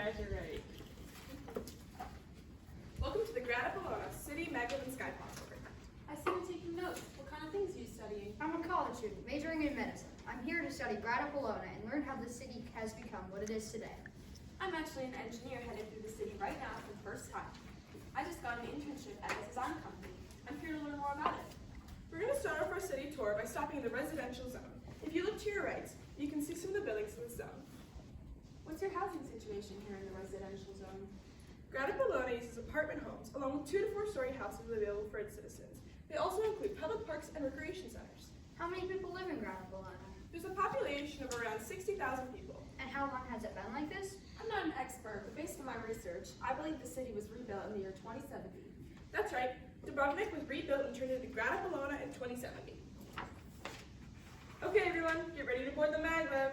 guys are ready. Welcome to the Grad Apolona City Magnet and Sky Pod Tour. I see you're taking notes. What kind of things are you studying? I'm a college student, majoring in medicine. I'm here to study Grad Apolona and learn how the city has become what it is today. I'm actually an engineer headed through the city right now for the first time. I just got an internship at a design company. I'm here to learn more about it. We're going to start off our city tour by stopping in the residential zone. If you look to your right, you can see some of the buildings in this zone. What's your housing situation here in the residential zone? Grad Apolona uses apartment homes along with 2 to 4 story houses available for its citizens. They also include public parks and recreation centers. How many people live in Grad Apolona? There's a population of around 60,000 people. And how long has it been like this? I'm not an expert, but based on my research, I believe the city was rebuilt in the year 2070. That's right, Dubrovnik was rebuilt and turned into Grad Apolona in 2070. Okay everyone, get ready to board the maglev.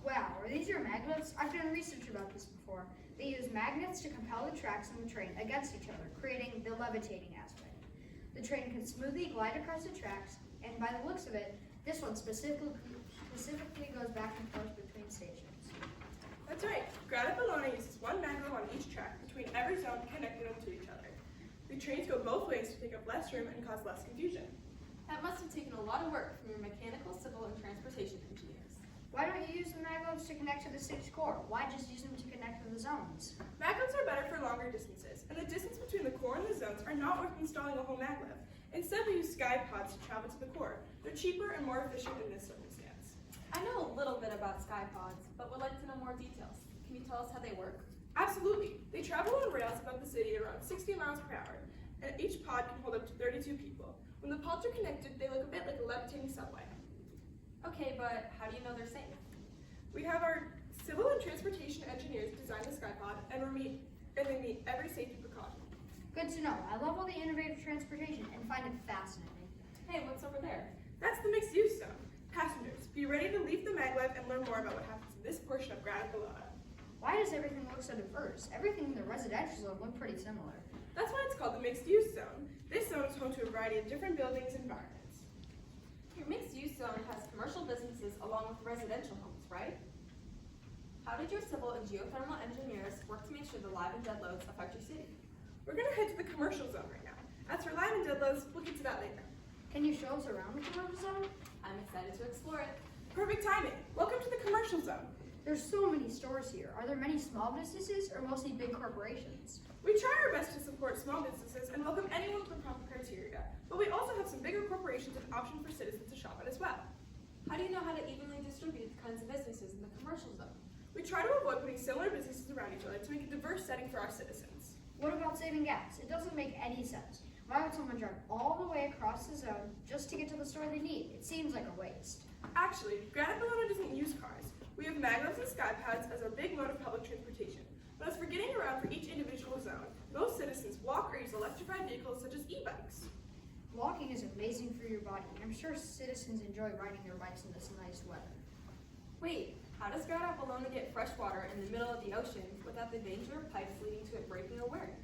Wow, are these your magnets? I've done research about this before. They use magnets to compel the tracks on the train against each other, creating the levitating aspect. The train can smoothly glide across the tracks, and by the looks of it, this one specifically goes back and forth between stations. That's right, Grad Apolona uses one maglev on each track between every zone, connecting them to each other. The trains go both ways to take up less room and cause less confusion. That must have taken a lot of work from your mechanical, civil, and transportation engineers. Why don't you use the maglevs to connect to the city's core? Why just use them to connect to the zones? Maglevs are better for longer distances, and the distance between the core and the zones are not worth installing a whole maglev. Instead, we use sky pods to travel to the core. They're cheaper and more efficient in this circumstance. I know a little bit about sky pods, but would like to know more details. Can you tell us how they work? Absolutely. They travel on rails above the city at around 60 miles per hour, and each pod can hold up to 32 people. When the pods are connected, they look a bit like a levitating subway. Okay, but how do you know they're safe? We have our civil and transportation engineers design the SkyPod, and they meet every safety precaution. Good to know. I love all the innovative transportation and find it fascinating. Hey, what's over there? That's the mixed-use zone. Passengers, be ready to leave the maglev and learn more about what happens in this portion of Grad Apolona. Why does everything look so diverse? Everything in the residential zone look pretty similar. That's why it's called the mixed-use zone. This zone is home to a variety of different buildings and environments. Your mixed-use zone has commercial businesses along with residential homes, right? How did your civil and geothermal engineers work to make sure the live and dead loads affect your city? We're going to head to the commercial zone right now. As for live and dead loads, we'll get to that later. Can you show us around the commercial zone? I'm excited to explore it. Perfect timing. Welcome to the commercial zone. There's so many stores here. Are there many small businesses or mostly big corporations? We try our best to support small businesses and welcome anyone with the proper criteria, but we also have some bigger corporations an option for citizens to shop at as well. How do you know how to evenly distribute the kinds of businesses in the commercial zone? We try to avoid putting similar businesses around each other to make a diverse setting for our citizens. What about saving gas? It doesn't make any sense. Why would someone drive all the way across the zone just to get to the store they need? It seems like a waste. Actually, Grad Apolona doesn't use cars. We have maglevs and skypads as our big mode of public transportation. But as for getting around for each individual zone, most citizens walk or use electrified vehicles such as e-bikes. Walking is amazing for your body. I'm sure citizens enjoy riding their bikes in this nice weather. Wait, how does Grad Apolona get fresh water in the middle of the ocean without the danger of pipes leading to it breaking or wearing?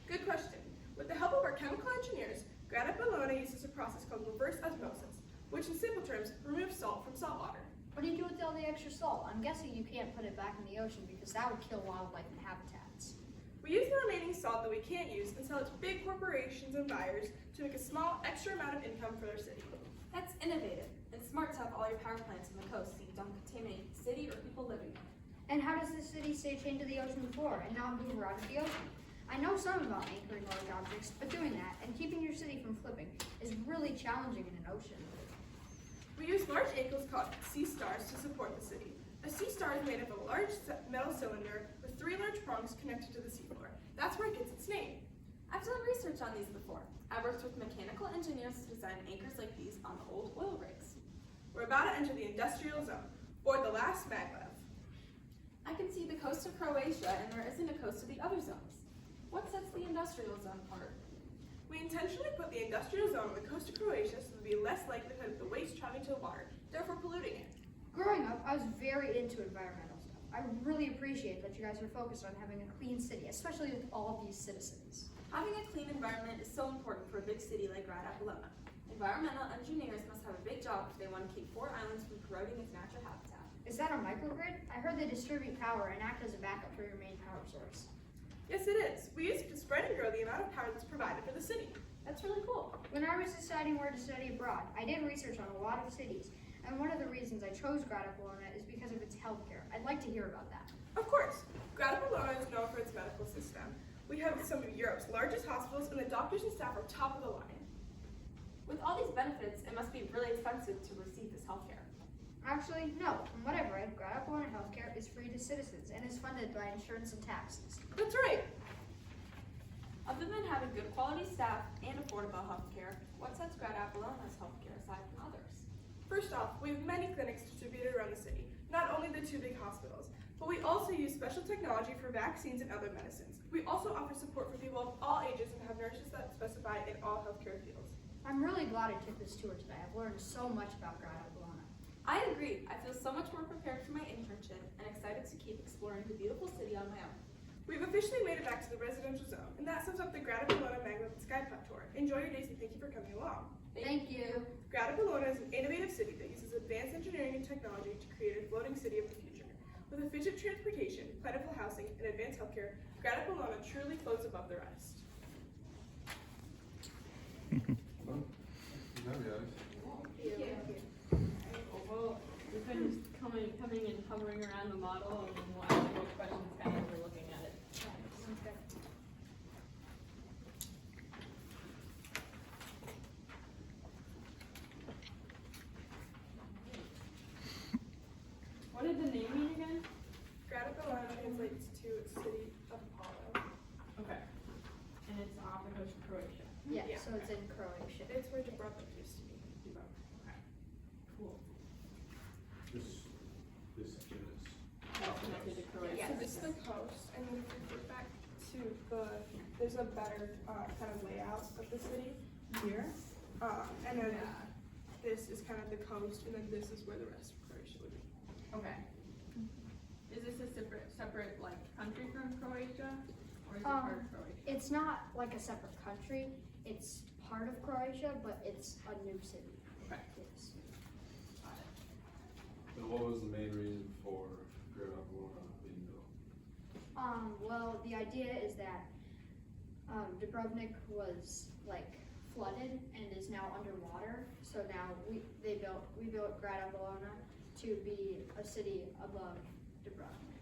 Good question. With the help of our chemical engineers, Grad Apolona uses a process called reverse osmosis, which in simple terms removes salt from salt water. What do you do with all the extra salt? I'm guessing you can't put it back in the ocean because that would kill wildlife and habitats. We use the remaining salt that we can't use and sell it to big corporations and buyers to make a small extra amount of income for their city. That's innovative and smart to have all your power plants on the coast so you don't contaminate the city or people living there. And how does the city stay chained to the ocean before and not move around the ocean? I know some about anchoring large objects, but doing that and keeping your city from flipping is really challenging in an ocean. We use large ankles called sea stars to support the city. A sea star is made of a large metal cylinder with 3 large prongs connected to the seafloor. That's where it gets its name. I've done research on these before. I worked with mechanical engineers to design anchors like these on the old oil rigs. We're about to enter the industrial zone. Board the last maglev. I can see the coast of Croatia and there isn't a coast to the other zones. What sets the industrial zone apart? We intentionally put the industrial zone on the coast of Croatia so there would be less likelihood of the waste traveling to the water, therefore polluting it. Growing up, I was very into environmental stuff. I really appreciate that you guys are focused on having a clean city, especially with all of these citizens. Having a clean environment is so important for a big city like Grad Apolona. Environmental engineers must have a big job if they want to keep 4 islands from corroding its natural habitat. Is that that a microgrid? I heard they distribute power and act as a backup for your main power source. Yes, it is. We use it to spread and grow the amount of power that's provided for the city. That's really cool. When I was deciding where to study abroad, I did research on a lot of cities, and one of the reasons I chose Grad Apolona is because of its healthcare. I'd like to hear about that. Of course, Grad Apolona is known for its medical system. We have some of Europe's largest hospitals, and the doctors and staff are top of the line. With all these benefits, it must be really expensive to receive this healthcare. Actually, no. From what I've read, Grad Apolona healthcare is free to citizens and is funded by insurance and taxes. That's right. Other than having good quality staff and affordable healthcare, what sets Grad Apollona's healthcare aside from others? First off, we have many clinics distributed around the city, not only the two big hospitals, but we also use special technology for vaccines and other medicines. We also offer support for people of all ages and have nurses that specify in all healthcare fields. I'm really glad I took this tour today. I've learned so much about Grad Apolona. I agree. I feel so much more prepared for my internship and excited to keep exploring the beautiful city on my own. We've officially made it back to the residential zone, and that sums up the Grad Apolona Maglev and Skypot tour. Enjoy your days and thank you for coming along. Thank you. Grad Apolona is an innovative city that uses advanced engineering and technology to create a floating city of the future. With efficient transportation, plentiful housing, and advanced healthcare, Grad Apolona truly floats above the rest. Well, we've been just coming and hovering around the model, and then we'll ask you what questions kind of we're looking at it. Sounds good. What did the name mean again? Grad Apolona translates to City of Apollo. Okay. And it's off the coast of Croatia. Yeah, Yeah. so it's in Croatia. It's where Dubrovnik used to be. Okay. Cool. This section is. That's connected to Croatia. So this is the coast, and then if we go back to there's a better kind of layout of the city here. And then this is kind of the coast, and then this is where the rest of Croatia would be. Okay. Is this a separate like country from Croatia, or is it Um, part of Croatia? It's not like a separate country. It's part of Croatia, but it's a new city. Okay. Yes. Got it. And what was the main reason for Grad Apolona being built? Well, the idea is that Dubrovnik was like flooded and is now underwater. So now we built Grad Apolona to be a city above Dubrovnik.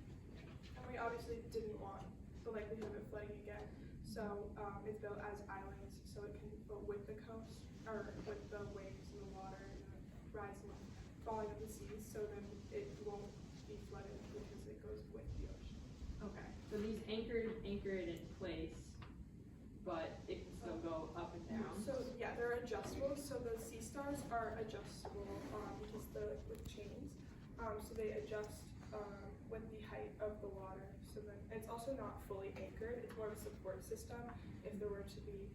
And we obviously didn't want the likelihood of it flooding again. So it's built as islands, so it can go with the coast, or with the waves and the water and the rising, falling of the seas, so then it won't be flooded because it goes with the ocean. Okay. So these anchored it in place, but it can still go up and down. So yeah, they're adjustable. So the sea stars are adjustable because with chains. So they adjust with the height of the water. So then it's also not fully anchored. It's more of a support system if there were to be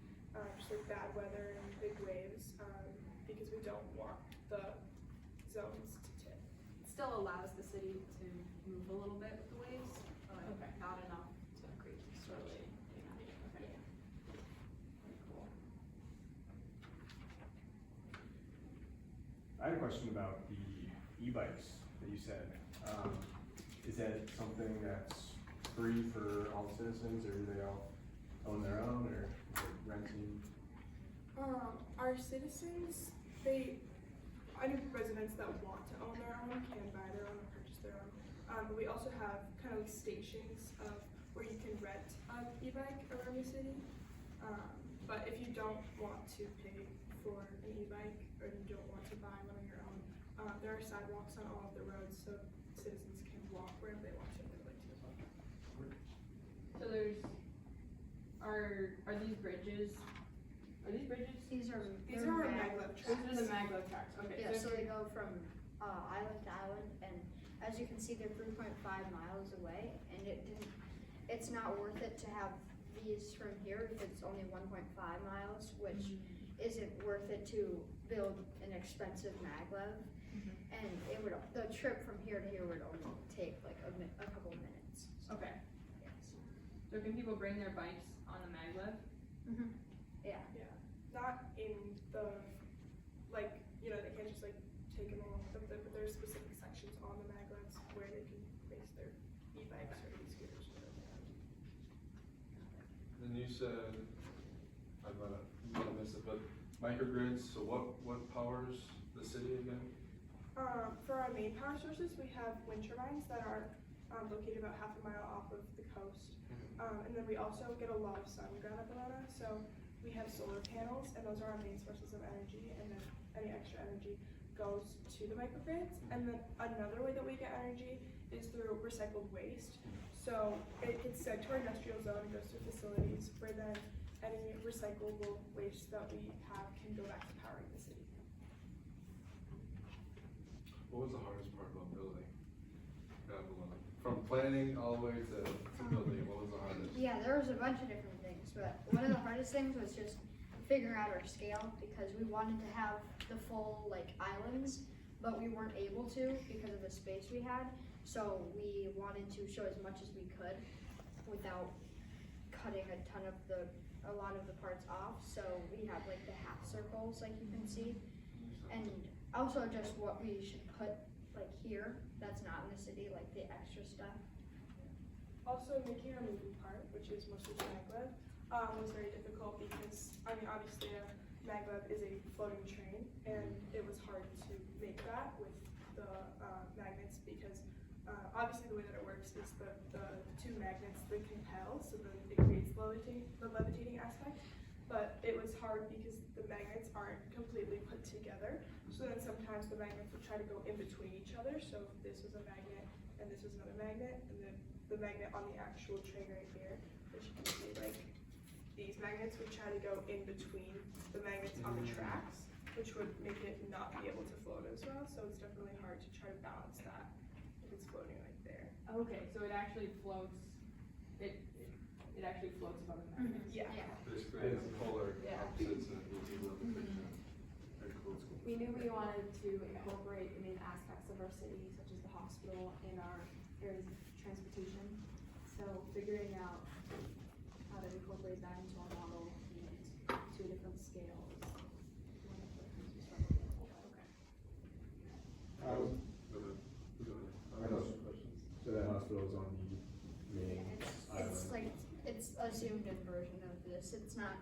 just like bad weather and big waves, because we don't want the zones to tip. It still allows the city to move a little bit with the waves, but Okay. not enough to create Totally. Okay. Very cool. I had a question about the e-bikes that you said. Is that something that's free for all citizens, or do they all own their own, or is it renting? Our citizens, any residents that want to own their own can buy their own or purchase their own. But we also have kind of like stations where you can rent an e-bike around the city. But if you don't want to pay for an e-bike or you don't want to buy one on your own, there are sidewalks on all of the roads, so citizens can walk wherever they want to if they would like to as well. So are these bridges? Are these bridges? These are they're our maglev maglev These tracks. are the maglev tracks. Okay. Yeah, so if they go from island to island, and as you can see, they're 3.5 miles away, and it's not worth it to have these from here if it's only 1.5 miles, which isn't worth it to build an expensive maglev. And the trip from here to here would only take like a couple minutes. Okay. Yes. So can people bring their bikes on the maglev? Yeah. Not in the, like, they can't just like take them along with them, but there's specific sections on the maglevs e-bikes or e-scooters, whatever. Then you said, I might have missed it, but microgrids, so what powers the city again? For our main power sources, we have wind turbines that are located about half a mile off of the coast. And then we also get a lot of sun in Grad, Apolona, so we have solar panels, and those are our main sources of energy, and then any extra energy goes to the microgrids. And then another way that we get energy is through recycled waste. So it gets sent to our industrial zone and goes to facilities where then any recyclable waste that we have can go back to powering the city. What was the hardest part about building Apolona? From planning all the way to building, what was the hardest? Yeah, there was a bunch of different things, but one of the hardest things was just figuring out our scale, because we wanted to have the full like islands, but we weren't able to because of the space we had. So we wanted to show as much as we could without cutting a lot of the parts off. So we have like the half circles, like you can see, and also just what we should put like here that's not in the city, like the extra stuff. Also, making our moving part, which is mostly maglev, was very difficult because, I mean, obviously maglev is a floating train, and it was hard to make that with the magnets because obviously the way that it works is the two magnets that compel, so then it creates the levitating aspect. But it was hard because the magnets aren't completely put together, so then sometimes the magnets would try to go in between each other. So if this was a magnet and this was another magnet, and then the magnet on the actual train right here, which you can see, like these magnets would try to go in between the magnets on the tracks, which would make it not be able to float as well. So it's definitely hard to try to balance that if it's floating like there. Okay, so it actually floats, it actually floats above the magnet. Yeah. Basically, it's polar Yeah. opposites and it will levitation. Very cool. We knew we wanted to incorporate the main aspects of our city, such as the hospital and our areas of transportation. So figuring out how to incorporate that into our model and to a different scale is one of the things we struggled with. Okay. Go ahead. I know. So that hospital is on the main It's island. like, it's a zoomed in version of this. It's not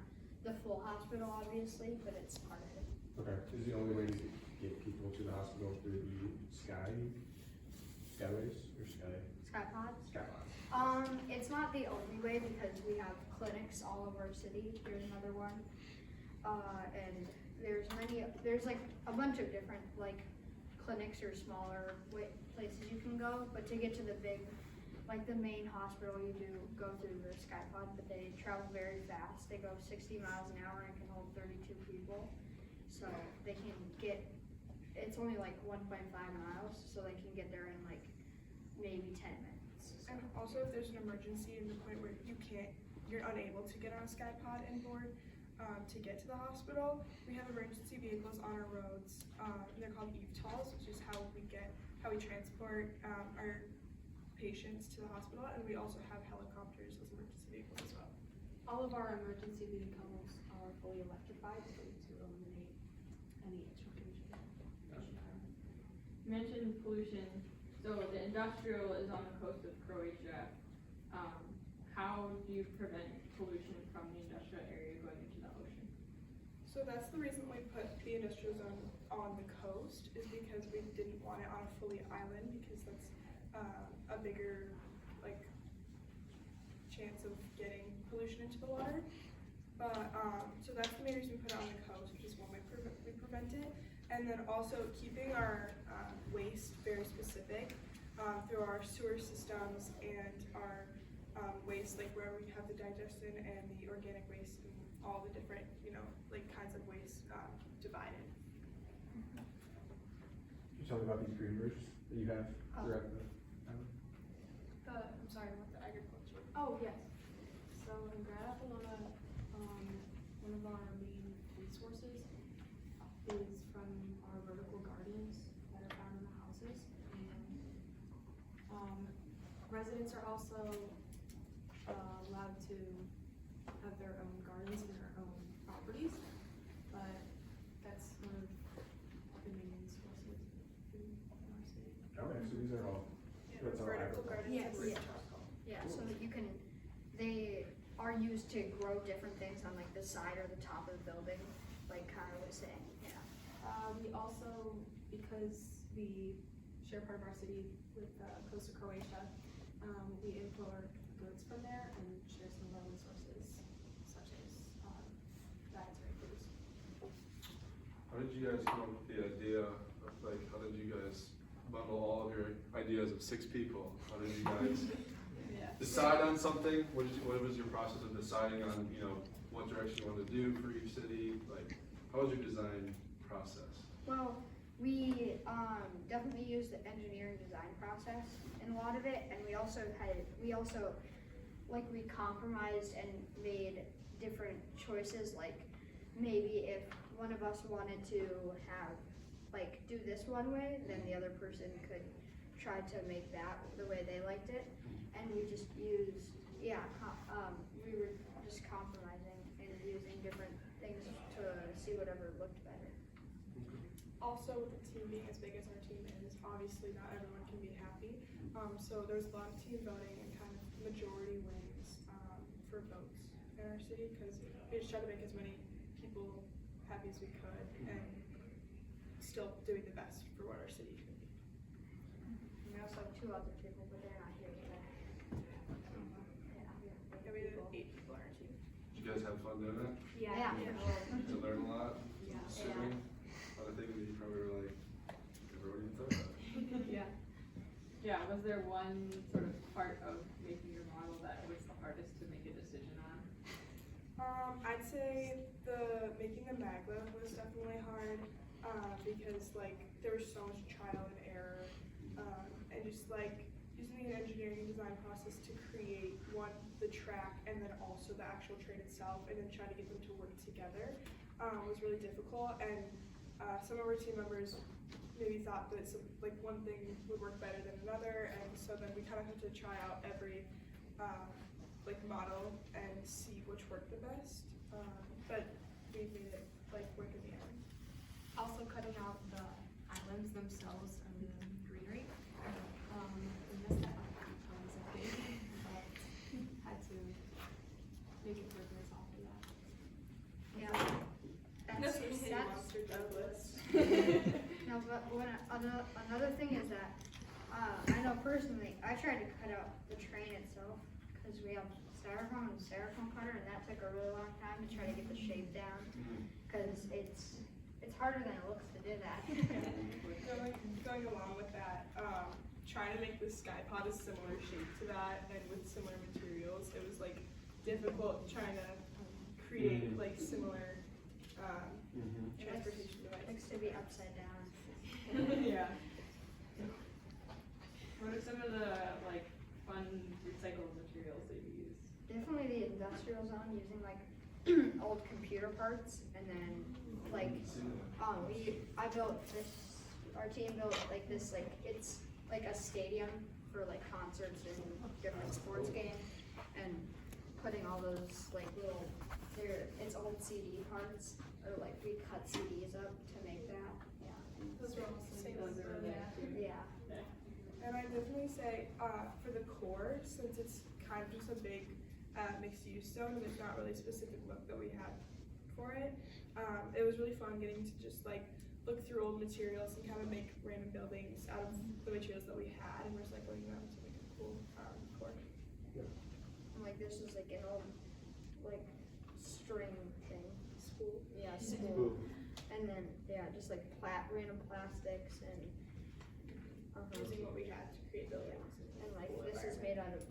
the full hospital, obviously, but it's part of it. Okay, is the only way to get people to the hospital through the skyways or Skypods? skypods? It's not the only way because we have clinics all over our city. There's another one. And there's like a bunch of different like clinics or smaller places you can go, but to get to the big, like the main hospital, you do go through the Skypod, but they travel very fast. They go 60 miles an hour and can hold 32 people. So they can get, it's only like 1.5 miles, so they can get there in like maybe 10 minutes. So. And also, if there's an emergency in the point where you're unable to get on a Skypod and board to get to the hospital, we have emergency vehicles on our roads. They're called EVTOLs, which is how we transport our patients to the hospital, and we also have helicopters as emergency vehicles as well. All of our emergency vehicles are fully electrified to eliminate any extra pollution. You mentioned pollution, so the industrial is on the coast of Croatia. How do you prevent pollution from the industrial area going into the ocean? So that's the reason we put the industrial zone on the coast, is because we didn't want it on a fully island, because that's a bigger chance of getting pollution into the water. But so that's the main reason we put it on the coast, which is one way we prevent it, and then also keeping our waste very specific through our sewer systems and our waste, like where we have the digestion and the organic waste and all the different kinds of waste divided. Can you tell me about these green roofs that you have throughout the island? I'm sorry, what the agriculture? Oh, yes. So in Grad, Apolona, one of our main resources is from our vertical gardens that are found in the houses. And residents are also allowed to have their own gardens and their own properties, but that's one of the main sources of food in our city. Okay, so these are all, Yeah, that's all vertical agriculture. gardens. Yes. and rooftop. Yeah, so that you can, they are used to grow different things on like the side or the top of the building, like Connor was saying, yeah. We also, because we share part of our city with close to Croatia, we import goods from there and share some of our resources, such as dietary foods. How did you guys come up with the idea of, like, how did you guys bundle all of your ideas of 6 people? How did you guys decide on something? What was your process of deciding on, you know, what direction you wanted to do for each city? Like, how was your design process? Well, we definitely used the engineering design process in a lot of it, and we also like we compromised and made different choices. Like maybe if one of us wanted to have like do this one way, then the other person could try to make that the way they liked it, and we just used we were just compromising and using different things to see whatever looked better. Also, with the team being as big as our team is, obviously not everyone can be happy. So there's a lot of team voting and kind of majority wins for votes in our city, because we just try to make as many people happy as we could and still doing the best for what our city can be. And we also have 2 other people, but they're not here today. Yeah, we had 8 people on our team. Did you guys have fun doing it? Yeah. Did you learn a lot? Yeah. Assuming? A lot of things that you probably were like, never would even thought about. Yeah, was there one sort of part of making your model that was the hardest to make a decision on? I'd say making the maglev was definitely hard, because like there was so much trial and error, and just like using an engineering design process to create the track and then also the actual train itself, and then trying to get them to work together was really difficult. And some of our team members maybe thought that like one thing would work better than another, and so then we kind of had to try out every like model and see which worked the best. But we made it like work in the end. Also cutting out the islands themselves and the greenery. We messed that up a few times, I think, but had to make it work based off of that. Yeah. That's That's Monster Douglas. no, but another thing is that I know personally, I tried to cut out the train itself because we have styrofoam and styrofoam cutter, and that took a really long time to try to get the shape down because it's harder than it looks to do that. Going along with that, trying to make the sky pod a similar shape to that and with similar materials, it was like difficult trying to create like similar transportation It devices. likes to be upside down. Yeah. What are some of the like fun recycled materials that you use? Definitely the industrial zone, using like old computer parts, and then like I built this. Our team built like this, like it's like a stadium for like concerts and different sports games, and putting all those like little, it's old CD parts, or like we cut CDs up to make that. Yeah. Those are all the same. Those are really Yeah. And I definitely say for the core, since it's kind of just a big mixed use zone and there's not really a specific look that we had for it, it was really fun getting to just like look through old materials and kind of make random buildings out of the materials that we had and recycling them to make a cool core. And like this is like an old like string thing. Spool. Yeah, spool. And then just like random plastics and Using what we had to create buildings. and like this is made out of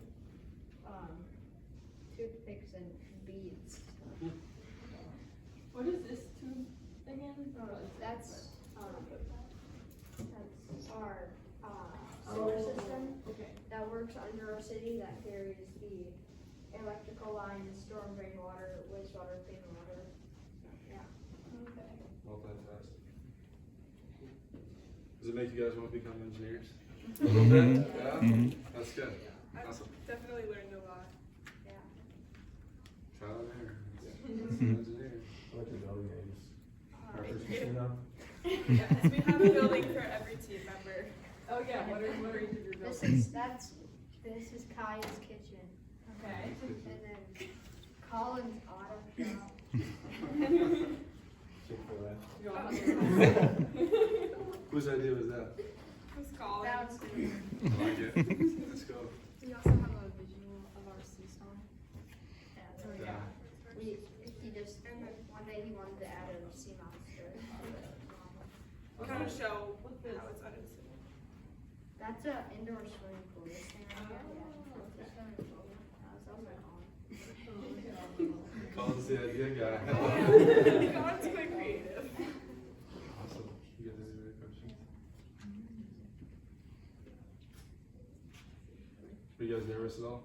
toothpicks and beads. What is this tube again? That's our sewer system Okay. that works under our city, that carries the electrical lines, storm drain water, wastewater, clean water. Yeah. Okay. Multitasking. Does it make you guys want to become engineers? A little bit? Yeah. Yeah? That's good. I've Awesome. definitely learned a lot. Yeah. Trial and error. That's an engineer. What your building names? It's- You know? Yes, we have a building for every team member. Oh yeah, what are each of your This buildings? is, that's This is Kaya's kitchen. Okay. And then Colin's auto shop. Chick-fil-A. You want to- Whose idea was that? Who's calling? That was I like it. Let's go. We also have a visual of our seesaw. Yeah. He just, and then one day he wanted to add a sea monster. Kind of show What's this? how it's understood. That's an indoor swimming pool. This thing right here. Oh, Yeah, it's a swimming pool. That was my Colin. Colin's the idea guy. God's quite creative. Awesome. You guys have any other questions? Are you guys nervous at all?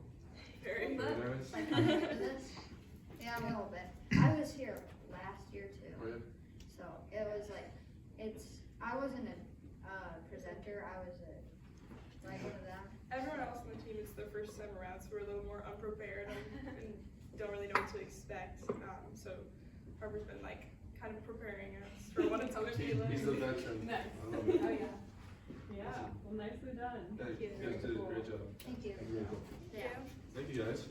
Very. Are you nervous? This? Yeah, a little bit. I was here last year too. Were you? So it was like, I wasn't a presenter, I was like one of them. Everyone else on the team is their first time around, so we're a little more unprepared and don't really know what to expect. So Harper's been like kind of preparing us for what it's going to be like. He's the veteran. Nice. I love it. Oh, yeah. Yeah, well, nicely done. Thank you. You guys did a great job. Thank you. Thank you. Yeah. Thank you guys.